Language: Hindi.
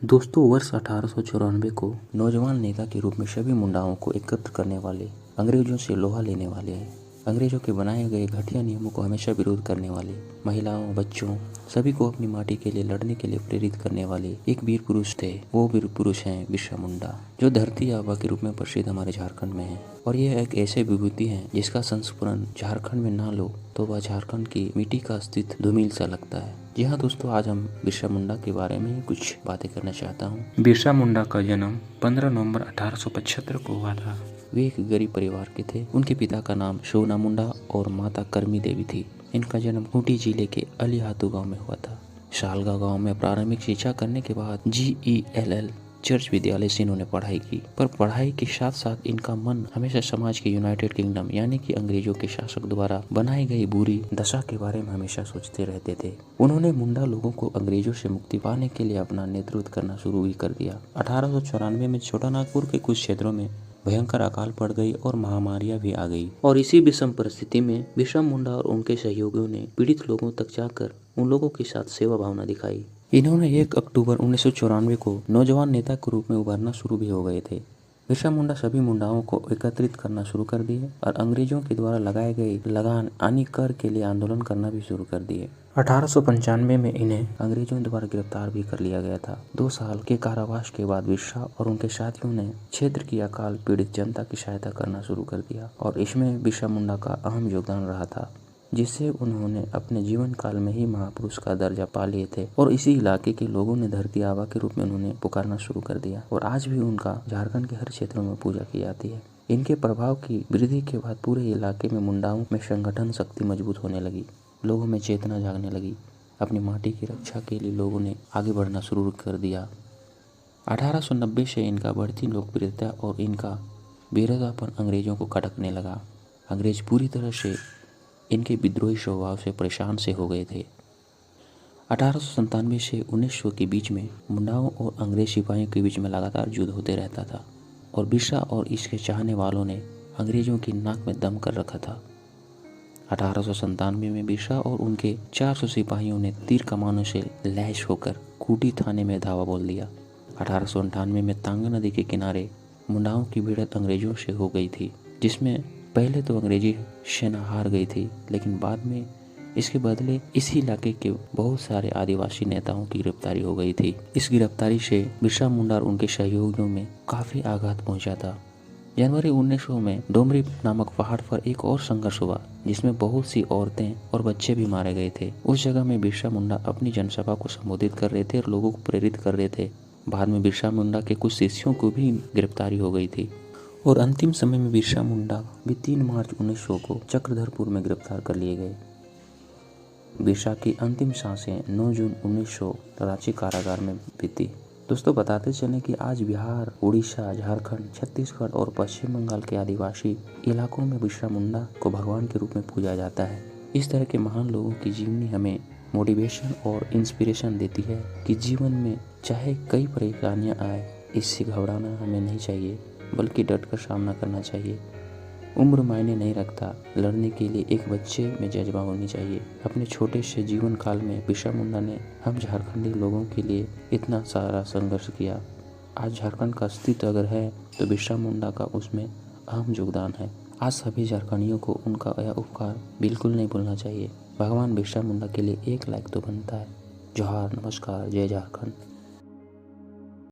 दोस्तों, वर्ष 1894 को नौजवान नेता के रूप में सभी मुंडाओं को एकत्र करने वाले, अंग्रेजों से लोहा लेने वाले, अंग्रेजों के बनाए गए घटिया नियमों को हमेशा विरोध करने वाले, महिलाओं, बच्चों सभी को अपनी माटी के लिए लड़ने के लिए प्रेरित करने वाले एक वीर पुरुष थे। वो वीर पुरुष हैं बिरसा मुंडा, जो धरती आबा के रूप में प्रसिद्ध हमारे झारखंड में है। और यह एक ऐसे विभूति है जिसका संस्मरण झारखंड में ना लो तो वह झारखंड की मिट्टी का अस्तित्व धूमिल सा लगता है। जी हाँ दोस्तों, आज हम बिरसा मुंडा के बारे में कुछ बातें करना चाहता हूँ। बिरसा मुंडा का जन्म 15 नवंबर 1875 को हुआ था। वे एक गरीब परिवार के थे। उनके पिता का नाम सोना मुंडा और माता करमी देवी थी। इनका जन्म खूंटी जिले के अलीहातू गांव में हुआ था। शालगा गांव में प्रारंभिक शिक्षा करने के बाद GELL चर्च विद्यालय से इन्होंने पढ़ाई की, पर पढ़ाई के साथ साथ इनका मन हमेशा समाज के यूनाइटेड किंगडम यानी कि अंग्रेजों के शासक द्वारा बनाई गई बुरी दशा के बारे में हमेशा सोचते रहते थे। उन्होंने मुंडा लोगों को अंग्रेजों से मुक्ति पाने के लिए अपना नेतृत्व करना शुरू भी कर दिया। 1894 में छोटा नागपुर के कुछ क्षेत्रों में भयंकर अकाल पड़ गई और महामारियां भी आ गई। और इसी विषम परिस्थिति में बिरसा मुंडा और उनके सहयोगियों ने पीड़ित लोगों तक जाकर उन लोगों के साथ सेवा भावना दिखाई। इन्होंने 1 अक्टूबर 1994 को नौजवान नेता के रूप में उभरना शुरू भी हो गए थे। बिरसा मुंडा सभी मुंडाओं को एकत्रित करना शुरू कर दिए और अंग्रेजों के द्वारा लगाए गए लगान यानी कर के लिए आंदोलन करना भी शुरू कर दिए। 1895 में इन्हें अंग्रेजों द्वारा गिरफ्तार भी कर लिया गया था। 2 साल के कारावास के बाद बिरसा और उनके साथियों ने क्षेत्र की अकाल पीड़ित जनता की सहायता करना शुरू कर दिया और इसमें बिरसा मुंडा का अहम योगदान रहा था, जिससे उन्होंने अपने जीवन काल में ही महापुरुष का दर्जा पा लिए थे। और इसी इलाके के लोगों ने धरती आबा के रूप में उन्होंने पुकारना शुरू कर दिया और आज भी उनका झारखंड के हर क्षेत्रों में पूजा की जाती है। इनके प्रभाव की वृद्धि के बाद पूरे इलाके में मुंडाओं में संगठन शक्ति मजबूत होने लगी, लोगों में चेतना जागने लगी। अपनी माटी की रक्षा के लिए लोगों ने आगे बढ़ना शुरू कर दिया। 1890 से इनका बढ़ती लोकप्रियता और इनका वीरतापन अंग्रेजों को खटकने लगा। अंग्रेज पूरी तरह से इनके विद्रोही स्वभाव से परेशान से हो गए थे। 1897 से 1900 के बीच में मुंडाओं और अंग्रेज सिपाहियों के बीच में लगातार युद्ध होते रहता था और बिरसा और इसके चाहने वालों ने अंग्रेजों की नाक में दम कर रखा था। 1897 में बिरसा और उनके 400 सिपाहियों ने तीर कमानों से लैस होकर खूंटी थाने में धावा बोल दिया। 1898 में तांगा नदी के किनारे मुंडाओं की भिड़ंत अंग्रेजों से हो गई थी, जिसमें पहले तो अंग्रेजी सेना हार गई थी, लेकिन बाद में इसके बदले इसी इलाके के बहुत सारे आदिवासी नेताओं की गिरफ्तारी हो गई थी। इस गिरफ्तारी से बिरसा मुंडा और उनके सहयोगियों में काफी आघात पहुंचा था। जनवरी 1900 में डोमरी नामक पहाड़ पर एक और संघर्ष हुआ, जिसमें बहुत सी औरतें और बच्चे भी मारे गए थे। उस जगह में बिरसा मुंडा अपनी जनसभा को संबोधित कर रहे थे और लोगों को प्रेरित कर रहे थे। बाद में बिरसा मुंडा के कुछ शिष्यों को भी गिरफ्तारी हो गई थी और अंतिम समय में बिरसा मुंडा भी 3 मार्च 1900 को चक्रधरपुर में गिरफ्तार कर लिए गए। बिरसा की अंतिम सांसें 9 जून 1900 रांची कारागार में बीती। दोस्तों, बताते चलें कि आज बिहार, उड़ीसा, झारखंड, छत्तीसगढ़ और पश्चिम बंगाल के आदिवासी इलाकों में बिरसा मुंडा को भगवान के रूप में पूजा जाता है। इस तरह के महान लोगों की जीवनी हमें मोटिवेशन और इंस्पिरेशन देती है कि जीवन में चाहे कई परेशानियां आए, इससे घबराना हमें नहीं चाहिए, बल्कि डटकर सामना करना चाहिए। उम्र मायने नहीं रखता, लड़ने के लिए एक बच्चे में जज्बा होनी चाहिए। अपने छोटे से जीवन काल में बिरसा मुंडा ने हम झारखंडी लोगों के लिए इतना सारा संघर्ष किया। आज झारखंड का अस्तित्व अगर है तो बिरसा मुंडा का उसमें अहम योगदान है। आज सभी झारखंडियों को उनका यह उपकार बिल्कुल नहीं भूलना चाहिए। भगवान बिरसा मुंडा के लिए 1 लाइक तो बनता है। जोहार, नमस्कार, जय झारखंड।